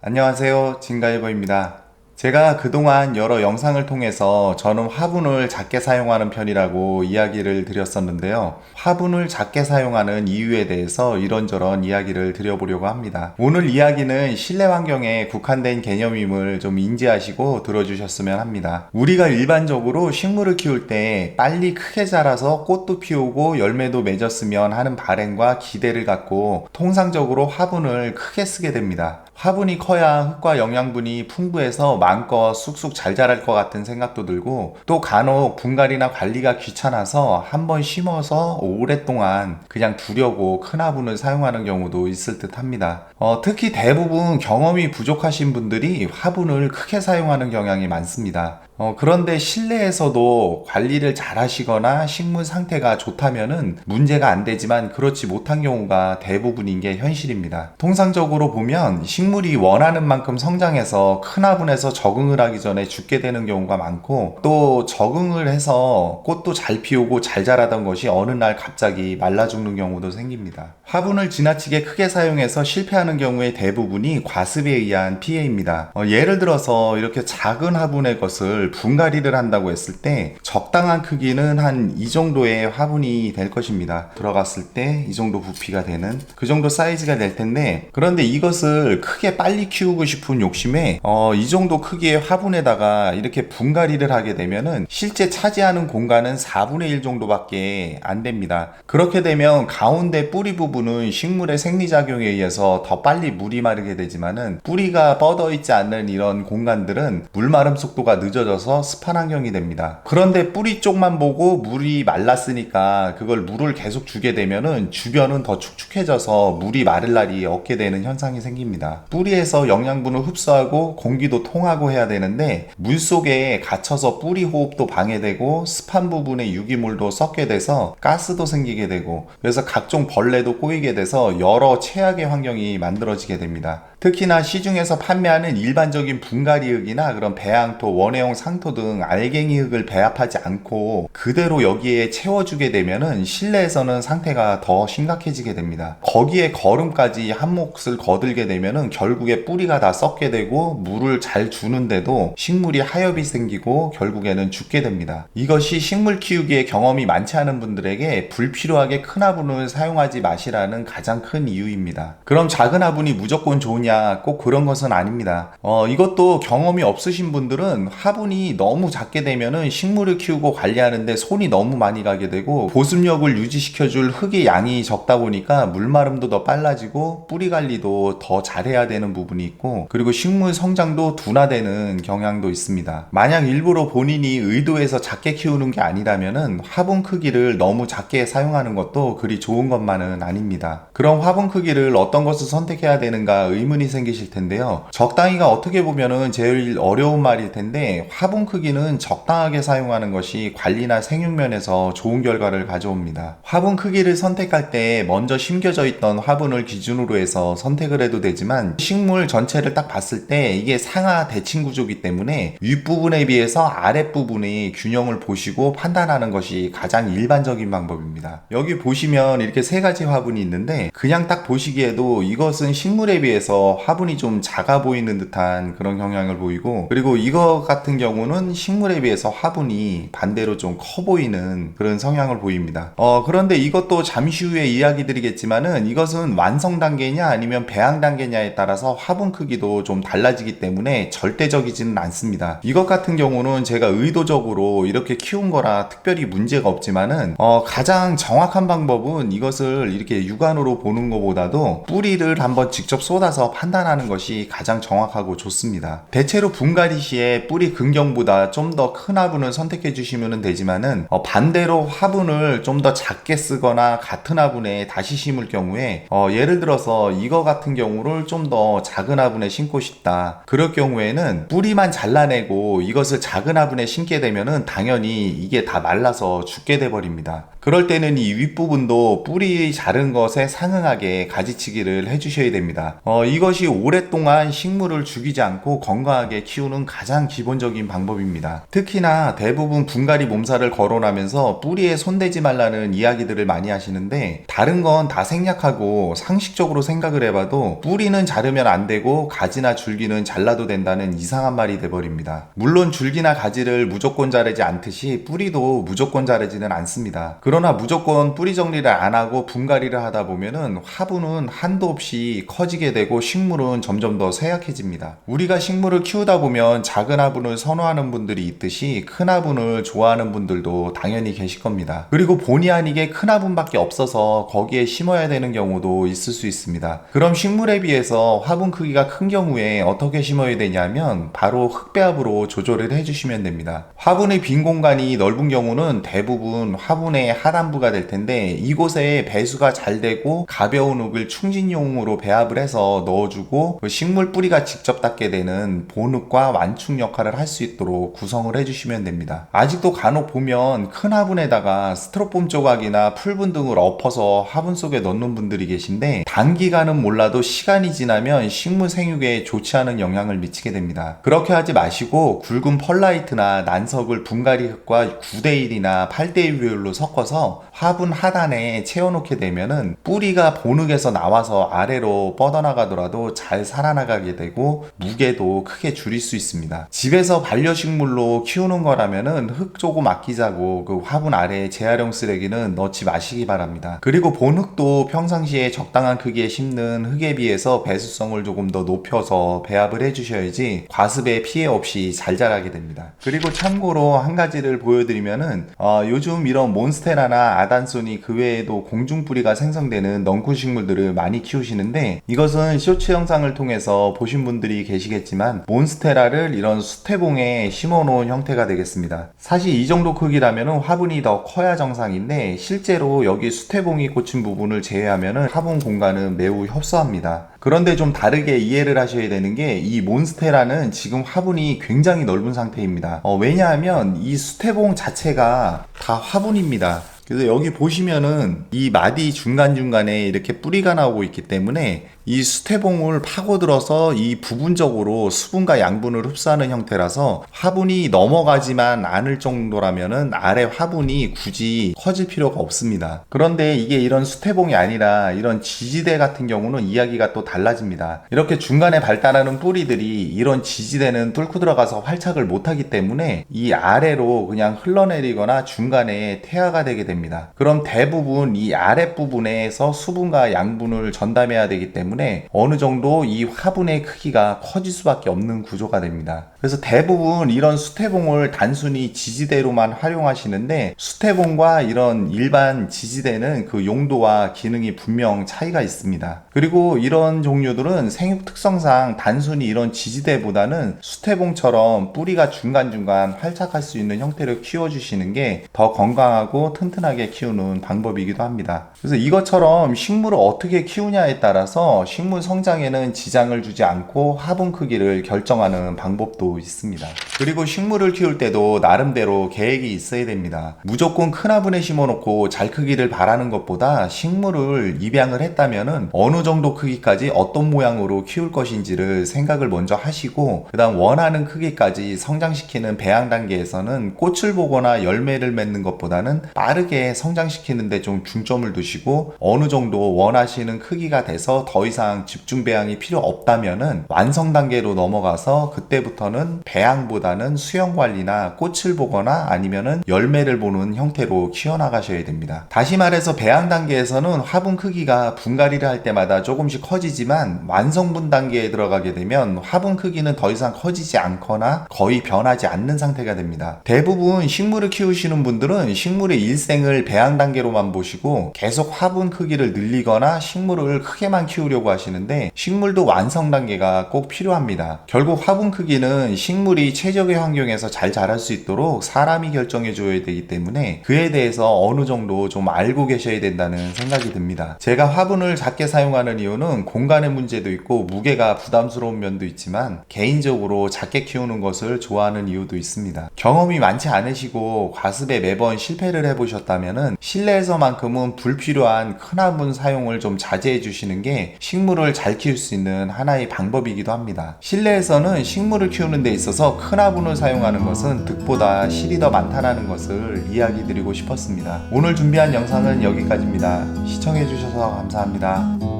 안녕하세요. 진가일보입니다. 제가 그동안 여러 영상을 통해서 저는 화분을 작게 사용하는 편이라고 이야기를 드렸었는데요. 화분을 작게 사용하는 이유에 대해서 이런저런 이야기를 드려보려고 합니다. 오늘 이야기는 실내 환경에 국한된 개념임을 좀 인지하시고 들어주셨으면 합니다. 우리가 일반적으로 식물을 키울 때 빨리 크게 자라서 꽃도 피우고 열매도 맺었으면 하는 바람과 기대를 갖고 통상적으로 화분을 크게 쓰게 됩니다. 화분이 커야 흙과 영양분이 풍부해서 마음껏 쑥쑥 잘 자랄 것 같은 생각도 들고, 또 간혹 분갈이나 관리가 귀찮아서 한번 심어서 오랫동안 그냥 두려고 큰 화분을 사용하는 경우도 있을 듯 합니다. 특히 대부분 경험이 부족하신 분들이 화분을 크게 사용하는 경향이 많습니다. 그런데 실내에서도 관리를 잘 하시거나 식물 상태가 좋다면은 문제가 안 되지만 그렇지 못한 경우가 대부분인 게 현실입니다. 통상적으로 보면 식물이 원하는 만큼 성장해서 큰 화분에서 적응을 하기 전에 죽게 되는 경우가 많고, 또 적응을 해서 꽃도 잘 피우고 잘 자라던 것이 어느 날 갑자기 말라 죽는 경우도 생깁니다. 화분을 지나치게 크게 사용해서 실패하는 경우의 대부분이 과습에 의한 피해입니다. 예를 들어서 이렇게 작은 화분의 것을 분갈이를 한다고 했을 때 적당한 크기는 한 이 정도의 화분이 될 것입니다. 들어갔을 때 이 정도 부피가 되는 그 정도 사이즈가 될 텐데, 그런데 이것을 크게 빨리 키우고 싶은 욕심에 이 정도 크기의 화분에다가 이렇게 분갈이를 하게 되면은 실제 차지하는 공간은 4분의 1 정도밖에 안 됩니다. 그렇게 되면 가운데 뿌리 부분은 식물의 생리작용에 의해서 더 빨리 물이 마르게 되지만은, 뿌리가 뻗어 있지 않는 이런 공간들은 물 마름 속도가 늦어져서 습한 환경이 됩니다. 그런데 뿌리 쪽만 보고 물이 말랐으니까 그걸 물을 계속 주게 되면은 주변은 더 축축해져서 물이 마를 날이 없게 되는 현상이 생깁니다. 뿌리에서 영양분을 흡수하고 공기도 통하고 해야 되는데, 물 속에 갇혀서 뿌리 호흡도 방해되고 습한 부분에 유기물도 섞게 돼서 가스도 생기게 되고, 그래서 각종 벌레도 꼬이게 돼서 여러 최악의 환경이 만들어지게 됩니다. 특히나 시중에서 판매하는 일반적인 분갈이 흙이나 그런 배양토, 원해용 상토 등 알갱이 흙을 배합하지 않고 그대로 여기에 채워주게 되면은 실내에서는 상태가 더 심각해지게 됩니다. 거기에 거름까지 한 몫을 거들게 되면은 결국에 뿌리가 다 썩게 되고, 물을 잘 주는데도 식물이 하엽이 생기고 결국에는 죽게 됩니다. 이것이 식물 키우기에 경험이 많지 않은 분들에게 불필요하게 큰 화분을 사용하지 마시라는 가장 큰 이유입니다. 그럼 작은 화분이 무조건 좋으냐? 꼭 그런 것은 아닙니다. 이것도 경험이 없으신 분들은 화분이 너무 작게 되면은 식물을 키우고 관리하는데 손이 너무 많이 가게 되고, 보습력을 유지시켜줄 흙의 양이 적다 보니까 물마름도 더 빨라지고 뿌리 관리도 더 잘해야 되는 부분이 있고, 그리고 식물 성장도 둔화되는 경향도 있습니다. 만약 일부러 본인이 의도해서 작게 키우는 게 아니라면은 화분 크기를 너무 작게 사용하는 것도 그리 좋은 것만은 아닙니다. 그럼 화분 크기를 어떤 것을 선택해야 되는가 의문이 생기실 텐데요. 적당히가 어떻게 보면은 제일 어려운 말일 텐데, 화분 크기는 적당하게 사용하는 것이 관리나 생육면에서 좋은 결과를 가져옵니다. 화분 크기를 선택할 때 먼저 심겨져 있던 화분을 기준으로 해서 선택을 해도 되지만, 식물 전체를 딱 봤을 때 이게 상하 대칭 구조이기 때문에 윗부분에 비해서 아랫부분의 균형을 보시고 판단하는 것이 가장 일반적인 방법입니다. 여기 보시면 이렇게 세 가지 화분이 있는데, 그냥 딱 보시기에도 이것은 식물에 비해서 화분이 좀 작아 보이는 듯한 그런 경향을 보이고, 그리고 이거 같은 경우는 식물에 비해서 화분이 반대로 좀 커 보이는 그런 성향을 보입니다. 그런데 이것도 잠시 후에 이야기 드리겠지만은, 이것은 완성 단계냐 아니면 배양 단계냐에 따라서 화분 크기도 좀 달라지기 때문에 절대적이지는 않습니다. 이것 같은 경우는 제가 의도적으로 이렇게 키운 거라 특별히 문제가 없지만은, 가장 정확한 방법은 이것을 이렇게 육안으로 보는 것보다도 뿌리를 한번 직접 쏟아서 판단하는 것이 가장 정확하고 좋습니다. 대체로 분갈이 시에 뿌리 근경보다 좀 더 큰 화분을 선택해 주시면 되지만은, 반대로 화분을 좀 더 작게 쓰거나 같은 화분에 다시 심을 경우에 예를 들어서 이거 같은 경우를 좀 더 작은 화분에 심고 싶다, 그럴 경우에는 뿌리만 잘라내고 이것을 작은 화분에 심게 되면은 당연히 이게 다 말라서 죽게 돼 버립니다. 그럴 때는 이 윗부분도 뿌리 자른 것에 상응하게 가지치기를 해주셔야 됩니다. 이것이 오랫동안 식물을 죽이지 않고 건강하게 키우는 가장 기본적인 방법입니다. 특히나 대부분 분갈이 몸살을 거론하면서 뿌리에 손대지 말라는 이야기들을 많이 하시는데, 다른 건 다 생략하고 상식적으로 생각을 해봐도 뿌리는 자르면 안 되고 가지나 줄기는 잘라도 된다는 이상한 말이 돼버립니다. 물론 줄기나 가지를 무조건 자르지 않듯이 뿌리도 무조건 자르지는 않습니다. 그러나 무조건 뿌리 정리를 안 하고 분갈이를 하다 보면은 화분은 한도 없이 커지게 되고 식물은 점점 더 쇠약해집니다. 우리가 식물을 키우다 보면 작은 화분을 선호하는 분들이 있듯이 큰 화분을 좋아하는 분들도 당연히 계실 겁니다. 그리고 본의 아니게 큰 화분밖에 없어서 거기에 심어야 되는 경우도 있을 수 있습니다. 그럼 식물에 비해서 화분 크기가 큰 경우에 어떻게 심어야 되냐면 바로 흙배합으로 조절을 해주시면 됩니다. 화분의 빈 공간이 넓은 경우는 대부분 화분의 하단부가 될 텐데, 이곳에 배수가 잘 되고 가벼운 흙을 충진용으로 배합을 해서 넣어주고 그 식물 뿌리가 직접 닿게 되는 본흙과 완충 역할을 할 수 있도록 구성을 해주시면 됩니다. 아직도 간혹 보면 큰 화분에다가 스티로폼 조각이나 풀분 등을 엎어서 화분 속에 넣는 분들이 계신데, 단기간은 몰라도 시간이 지나면 식물 생육에 좋지 않은 영향을 미치게 됩니다. 그렇게 하지 마시고 굵은 펄라이트나 난석을 분갈이 흙과 9대1이나 8대1 비율로 섞어서 화분 하단에 채워놓게 되면은 뿌리가 본흙에서 나와서 아래로 뻗어나가더라도 잘 살아나가게 되고 무게도 크게 줄일 수 있습니다. 집에서 반려식물로 키우는 거라면은 흙 조금 아끼자고 그 화분 아래에 재활용 쓰레기는 넣지 마시기 바랍니다. 그리고 본흙도 평상시에 적당한 크기에 심는 흙에 비해서 배수성을 조금 더 높여서 배합을 해주셔야지 과습에 피해 없이 잘 자라게 됩니다. 그리고 참고로 한 가지를 보여드리면은 요즘 이런 몬스테라나 아단소니 그 외에도 공중뿌리가 생성되는 넝쿨 식물들을 많이 키우시는데, 이것은 쇼츠 영상을 통해서 보신 분들이 계시겠지만 몬스테라를 이런 수태봉에 심어놓은 형태가 되겠습니다. 사실 이 정도 크기라면 화분이 더 커야 정상인데, 실제로 여기 수태봉이 꽂힌 부분을 제외하면 화분 공간은 매우 협소합니다. 그런데 좀 다르게 이해를 하셔야 되는 게, 이 몬스테라는 지금 화분이 굉장히 넓은 상태입니다. 왜냐하면 이 수태봉 자체가 다 화분입니다. 그래서 여기 보시면은 이 마디 중간중간에 이렇게 뿌리가 나오고 있기 때문에 이 수태봉을 파고들어서 이 부분적으로 수분과 양분을 흡수하는 형태라서 화분이 넘어가지만 않을 정도라면은 아래 화분이 굳이 커질 필요가 없습니다. 그런데 이게 이런 수태봉이 아니라 이런 지지대 같은 경우는 이야기가 또 달라집니다. 이렇게 중간에 발달하는 뿌리들이 이런 지지대는 뚫고 들어가서 활착을 못하기 때문에 이 아래로 그냥 흘러내리거나 중간에 태화가 되게 됩니다. 그럼 대부분 이 아랫부분에서 수분과 양분을 전담해야 되기 때문에 어느 정도 이 화분의 크기가 커질 수밖에 없는 구조가 됩니다. 그래서 대부분 이런 수태봉을 단순히 지지대로만 활용하시는데, 수태봉과 이런 일반 지지대는 그 용도와 기능이 분명 차이가 있습니다. 그리고 이런 종류들은 생육 특성상 단순히 이런 지지대보다는 수태봉처럼 뿌리가 중간중간 활착할 수 있는 형태로 키워주시는 게 더 건강하고 튼튼하게 키우는 방법이기도 합니다. 그래서 이것처럼 식물을 어떻게 키우냐에 따라서 식물 성장에는 지장을 주지 않고 화분 크기를 결정하는 방법도 있습니다. 그리고 식물을 키울 때도 나름대로 계획이 있어야 됩니다. 무조건 큰 화분에 심어놓고 잘 크기를 바라는 것보다 식물을 입양을 했다면은 어느 정도 크기까지 어떤 모양으로 키울 것인지를 생각을 먼저 하시고, 그 다음 원하는 크기까지 성장시키는 배양 단계에서는 꽃을 보거나 열매를 맺는 것보다는 빠르게 성장시키는데 좀 중점을 두시고, 어느 정도 원하시는 크기가 돼서 더 이상 집중 배양이 필요 없다면은 완성 단계로 넘어가서 그때부터는 배양보다는 수영 관리나 꽃을 보거나 아니면은 열매를 보는 형태로 키워나가셔야 됩니다. 다시 말해서 배양 단계에서는 화분 크기가 분갈이를 할 때마다 조금씩 커지지만, 완성분 단계에 들어가게 되면 화분 크기는 더 이상 커지지 않거나 거의 변하지 않는 상태가 됩니다. 대부분 식물을 키우시는 분들은 식물의 일생을 배양 단계로만 보시고 계속 화분 크기를 늘리거나 식물을 크게만 키우려고 하시는데, 식물도 완성 단계가 꼭 필요합니다. 결국 화분 크기는 식물이 최적의 환경에서 잘 자랄 수 있도록 사람이 결정해 줘야 되기 때문에 그에 대해서 어느 정도 좀 알고 계셔야 된다는 생각이 듭니다. 제가 화분을 작게 사용하는 이유는 공간의 문제도 있고 무게가 부담스러운 면도 있지만, 개인적으로 작게 키우는 것을 좋아하는 이유도 있습니다. 경험이 많지 않으시고 과습에 매번 실패를 해보셨다면 있다면은 실내에서만큼은 불필요한 큰 화분 사용을 좀 자제해 주시는 게 식물을 잘 키울 수 있는 하나의 방법이기도 합니다. 실내에서는 식물을 키우는 데 있어서 큰 화분을 사용하는 것은 득보다 실이 더 많다는 것을 이야기 드리고 싶었습니다. 오늘 준비한 영상은 여기까지입니다. 시청해 주셔서 감사합니다.